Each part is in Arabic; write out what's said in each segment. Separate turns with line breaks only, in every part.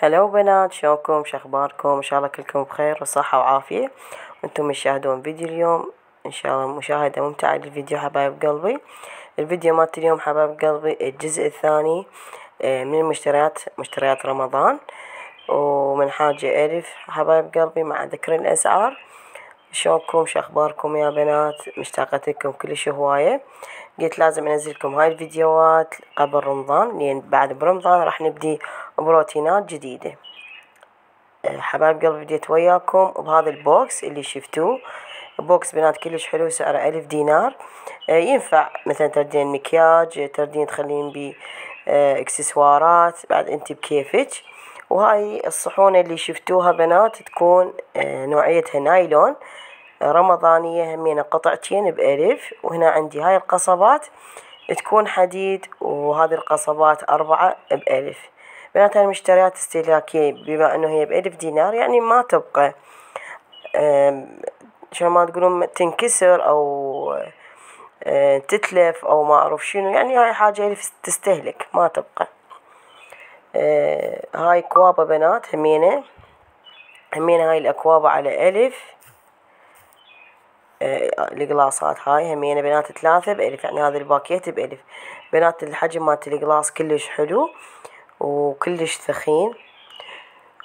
هلا بنات، شلونكم؟ شخباركم؟ ان شاء الله كلكم بخير وصحة وعافية وانتم تشاهدون فيديو اليوم. ان شاء الله مشاهدة ممتعة للفيديو حبايب قلبي. الفيديو مالت اليوم حبايب قلبي الجزء الثاني من مشتريات رمضان، ومن حاجة ألف حبايب قلبي مع ذكر الأسعار. شلونكم؟ شخباركم يا بنات؟ مشتاقة لكم كلش هواية. قلت لازم انزلكم هاي الفيديوهات قبل رمضان، لان بعد برمضان راح نبدي بروتينات جديدة. حبايب قلبي بديت وياكم بهذا البوكس اللي شفتوه. بوكس بنات كلش حلو، سعره 1000 دينار. ينفع مثلا تردين مكياج، تردين تخلين بيه اكسسوارات، بعد انت بكيفك. وهاي الصحون اللي شفتوها بنات تكون نوعيتها نايلون رمضانية، همينة قطعتين ب1000. وهنا عندي هاي القصبات تكون حديد، وهذه القصبات 4 ب1000. بنات هاي مشتريات استهلاكية، بما انه هي ب1000 دينار يعني ما تبقى شو ما تقولون تنكسر او تتلف او ما اعرف شنو، يعني هاي حاجة تستهلك ما تبقى. هاي كوابة بنات همينة هاي الاكواب على 1000. القلاصات هاي همينة بنات 3 ب1000، يعني هذا الباكيت ب1000. بنات الحجم مالت القلاص كلش حلو وكلش ثخين.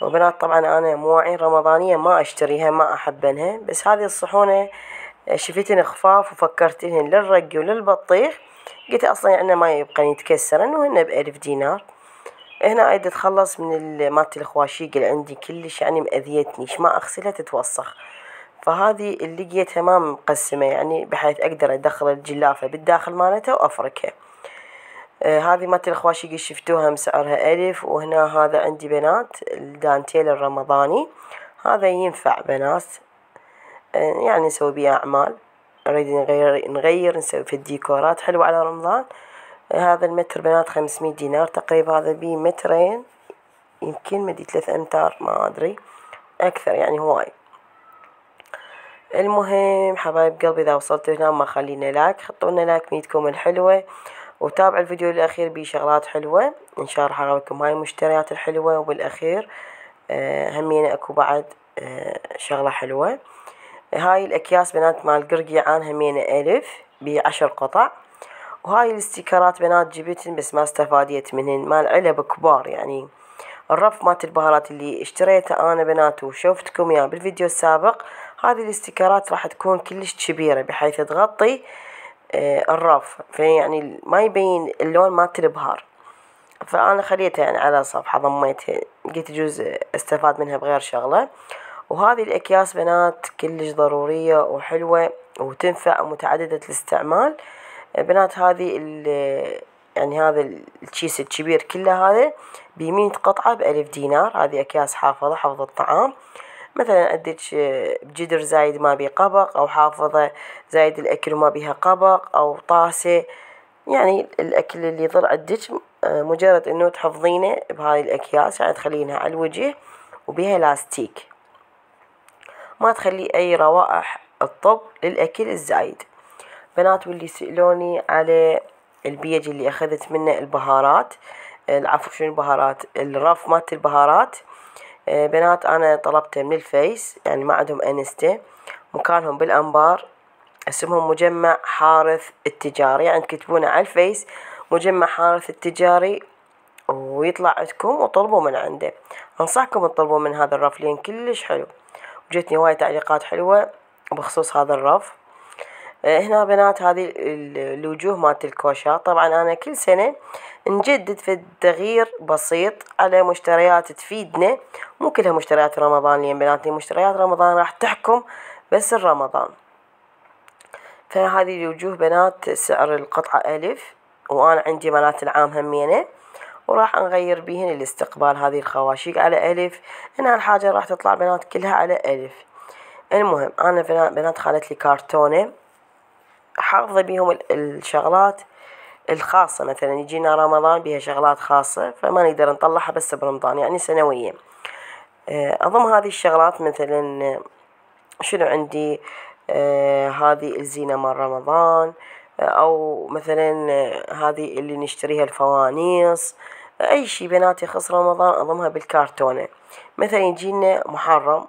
وبنات طبعا انا مواعين رمضانية ما اشتريها، ما احبنها، بس هذه الصحونة شفتن خفاف وفكرتهن للرقي وللبطيخ. قلت اصلا يعني ما يبقى يتكسر انه هن ب1000 دينار. هنا اريد اتخلص من مالت الخواشيق اللي عندي كلش، يعني مأذيتني، ما اغسلها تتوسخ. فهذه اللي لقيتها ما مقسمة، يعني بحيث اقدر ادخل الجلافة بالداخل مالتها وافركها. هذه مالت الخواشيق اللي شفتوها مسعرها 1000. وهنا هذا عندي بنات الدانتيل الرمضاني، هذا ينفع بنات يعني نسوي بيه اعمال، نريد نغير نسوي في الديكورات حلوة على رمضان. هذا المتر بنات 500 دينار تقريبا، هذا بيه مترين، يمكن مدي 3 امتار ما ادري، اكثر يعني هواي. المهم حبايب قلبي، اذا وصلتوا هنا ما خلينا لايك، حطوا لايك ميتكم الحلوة، وتابعوا الفيديو الاخير بيه شغلات حلوة ان شاء الله. راح اراويكم هاي المشتريات الحلوة، وبالاخير همينة اكو بعد شغلة حلوة. هاي الاكياس بنات مال قرقيعان همينة 1000 ب10 قطع. وهاي الاستيكرات بنات جبتن بس ما استفاديت منهن، مال علب كبار، يعني الرف مالت البهارات اللي اشتريته انا بنات وشوفتكم اياه بالفيديو السابق. هذه الاستيكرات راح تكون كلش كبيرة بحيث تغطي الرف، فيعني ما يبين اللون مالت البهار. فانا خليتها يعني على صفحة، ضميتها، قلت يجوز استفاد منها بغير شغلة. وهذه الاكياس بنات كلش ضرورية وحلوة وتنفع ومتعددة الاستعمال. بنات هذه يعني هذا الكيس الكبير كله هذا ب100 قطعة ب1000 دينار. هذه اكياس حافظة، حفظ الطعام، مثلا عندك بجدر زايد ما بيه قبق، او حافظة زايد الاكل وما بيها قبق، او طاسة، يعني الاكل اللي يظل عندك مجرد انه تحفظينه بهاي الاكياس، يعني تخلينها على الوجه وبيها لاستيك، ما تخلي اي روائح الطب للاكل الزايد. بنات واللي سألوني على البيج اللي اخذت منه البهارات، العفو شنو البهارات، الرف مالت البهارات. بنات انا طلبته من الفيس، يعني ما عندهم انستا، مكانهم بالانبار، اسمهم مجمع حارث التجاري، يعني تكتبونه على الفيس مجمع حارث التجاري ويطلع عندكم وطلبوا من عنده. انصحكم تطلبوا من هذا الرف لين كلش حلو، وجتني هواي تعليقات حلوة بخصوص هذا الرف. هنا بنات هذه الوجوه مالت الكوشات، طبعا انا كل سنة نجدد في التغيير بسيط على مشتريات تفيدنا، مو كلها مشتريات رمضان، لان بناتي مشتريات رمضان راح تحكم بس الرمضان. فهذه الوجوه بنات سعر القطعة 1000، وانا عندي مالات العام همينة، وراح نغير بيهن الاستقبال. هذه الخواشيق على 1000، هنا الحاجة راح تطلع بنات كلها على 1000. المهم انا بنات خلت لي كارتونة حافظة بيهم الشغلات الخاصة، مثلا يجينا رمضان بيها شغلات خاصة فما نقدر نطلعها بس برمضان، يعني سنويا. أضم هذه الشغلات مثلا شنو عندي، هذه الزينة مال رمضان، أو مثلا هذه اللي نشتريها الفوانيس، أي شي بنات يخص رمضان أضمها بالكرتونة. مثلا يجينا محرم،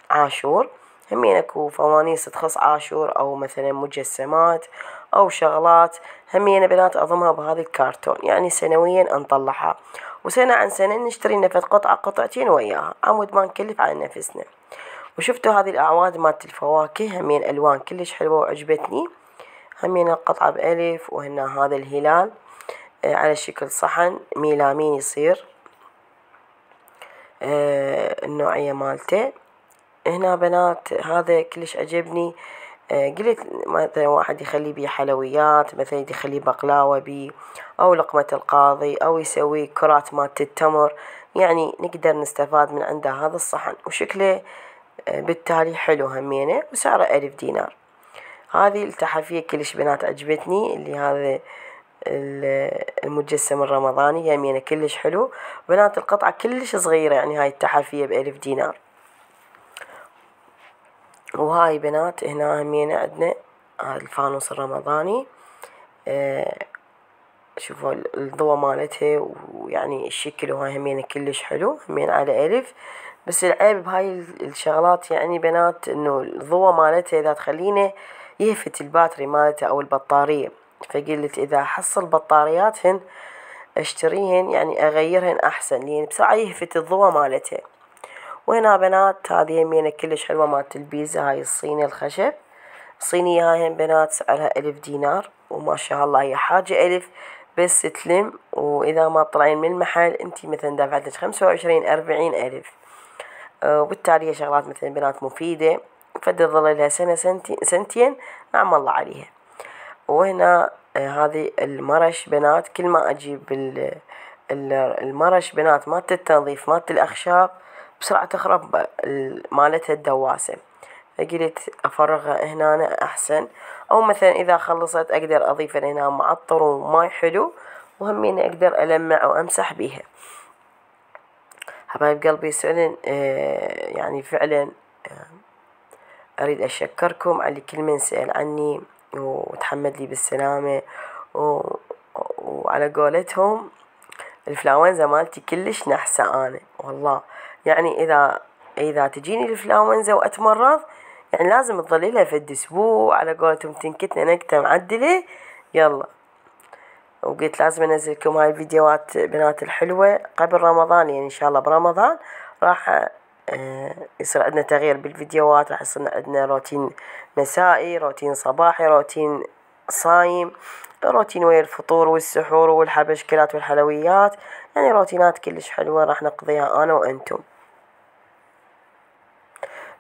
عاشور، همين اكو فوانيس تخص عاشور أو مثلا مجسمات أو شغلات، همين بنات أضمها بهذا الكرتون، يعني سنويا نطلعها، وسنة عن سنة نشتري نفس قطعة قطعتين وياها عمود ما نكلف على نفسنا. وشفتوا هذه الأعواد مالت الفواكه همين ألوان كلش حلوة وعجبتني، همين القطعة بألف، وهنا هذا الهلال على شكل صحن ميلامين يصير النوعية مالته. هنا بنات هذا كلش عجبني. قلت مثلا واحد يخلي بيه حلويات، مثلا يخلي بقلاوة بيه أو لقمة القاضي أو يسوي كرات مالت التمر، يعني نقدر نستفاد من عنده هذا الصحن، وشكله بالتالي حلو همينه، وسعره 1000 دينار. هذه التحفية كلش بنات عجبتني، اللي هذا المجسم الرمضاني يمينه كلش حلو بنات. القطعة كلش صغيرة، يعني هاي التحفية ب1000 دينار. وهاي بنات هنا همينه عندنا هذا الفانوس الرمضاني، شوفوا الضوء مالتها ويعني الشكل، وهاي همينه كلش حلو، همين على 1000. بس العيب بهاي الشغلات يعني بنات انه الضوء مالتها اذا تخلينه يهفت الباتري مالته او البطارية، فقلت اذا احصل بطارياتهن اشتريهن، يعني اغيرهن احسن، لان بسرعة يهفت الضوء مالته. وهنا بنات هذه يمينة كلش حلوة مالت البيتزا، هاي الصينية الخشب، الصينية هاي بنات سعرها 1000 دينار، وما شاء الله هي حاجة 1000 بس تلم، وإذا ما طلعين من المحل انتي مثلا دافعتلك 25 40 ألف. وبالتالي هي شغلات مثلا بنات مفيدة، فد تظل لها سنة سنتين نعم الله عليها. وهنا هذه المرش بنات، كل ما أجيب المرش بنات مالت التنظيف مالت الأخشاب بسرعة تخرب مالتها الدواسة، فقلت أفرغها هنا أحسن، أو مثلا إذا خلصت أقدر أضيف هنا معطر وماي حلو، وهمين أقدر ألمع وأمسح بيها. حبايب قلبي فعلا يعني فعلا أريد أشكركم على كل من سأل عني وتحمد لي بالسلامة، وعلى قولتهم الإنفلونزا مالتي كلش نحسة أنا والله، يعني إذا تجيني الإنفلونزا وأتمرض يعني لازم تظلي لها فد أسبوع، على قولتهم تنكتنا نكتة معدلة يلا. وقلت لازم أنزل لكم هاي الفيديوهات بنات الحلوة قبل رمضان، يعني إن شاء الله برمضان راح يصير عندنا تغيير بالفيديوهات، راح يصير عندنا روتين مسائي، روتين صباحي، روتين صايم، روتين ويا الفطور والسحور والحبشكلات والحلويات، يعني روتينات كلش حلوة راح نقضيها أنا وأنتم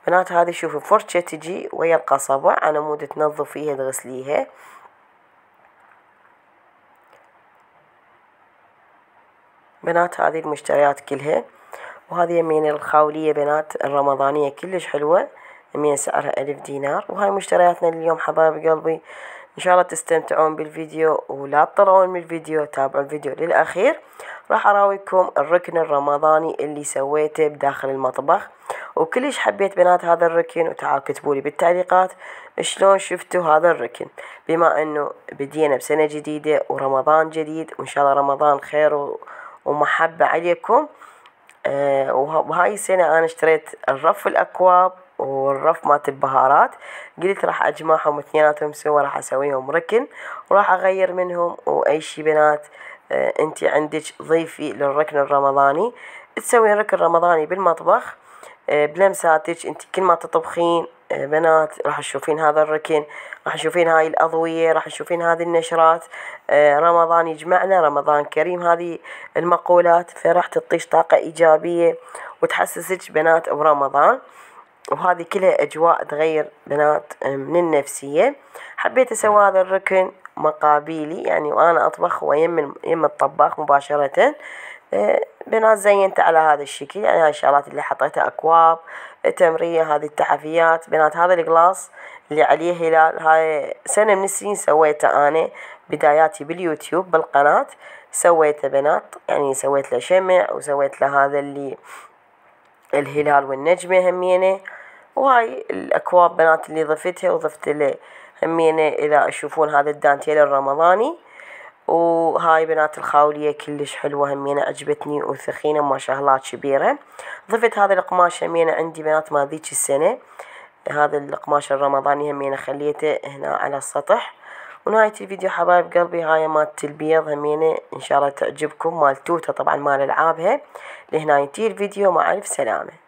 بنات. هذه شوفوا فرشة تجي ويا القصبة على مود تنظف فيها تغسليها. بنات هذه المشتريات كلها، وهذه يمين الخاولية بنات الرمضانية كلش حلوة، يمين سعرها 1000 دينار. وهاي مشترياتنا اليوم حبايب قلبي، إن شاء الله تستمتعون بالفيديو ولا تطلعون من الفيديو، تابعوا الفيديو للأخير. راح أراويكم الركن الرمضاني اللي سويته بداخل المطبخ، وكلش حبيت بنات هذا الركن، وتعالوا كتبولي بالتعليقات شلون شفتوا هذا الركن، بما أنه بدينا بسنة جديدة ورمضان جديد، وإن شاء الله رمضان خير ومحبة عليكم. وهاي السنة أنا اشتريت الرف الأكواب والرف مالت البهارات، قلت راح أجمعهم اثنيناتهم سوا، راح أسويهم ركن وراح أغير منهم. وأي شي بنات انتي عندك ضيفي للركن الرمضاني، تسوي ركن رمضاني بالمطبخ بلمساتك انتي، كل ما تطبخين بنات راح تشوفين هذا الركن، راح تشوفين هاي الأضوية، راح تشوفين هذه النشرات. رمضان يجمعنا، رمضان كريم، هذه المقولات، فراح تعطيش طاقة إيجابية وتحسسك بنات برمضان، وهذه كلها أجواء تغير بنات من النفسية. حبيت أسوي هذا الركن مقابيلي، يعني وأنا أطبخ ويم الطباخ مباشرة. بنات زينت على هذا الشكل، يعني هاي الشغلات اللي حطيتها أكواب تمرية، هذه التحفيات بنات، هذا القلاص اللي عليه هلال، هاي سنة من السنين سويته أنا بداياتي باليوتيوب بالقناة، سويته بنات، يعني سويت له شمع وسويت له هذا اللي الهلال والنجمة همينة. وهاي الأكواب بنات اللي ضفتها، وضفت له همينة إذا تشوفون هذا الدانتيل الرمضاني. وهاي بنات الخاولية كلش حلوة همينة عجبتني وثخينة ما شاء الله كبيرة. ضفت هذا القماش همينة عندي بنات ما ذيك السنة، هذا القماش الرمضاني همينة خليته هنا على السطح. ونهاية الفيديو حبايب قلبي هاي مالت البيض همينة ان شاء الله تعجبكم، مال توتة طبعا مال العابها. لهنا ينتهي الفيديو، مع الف سلامة.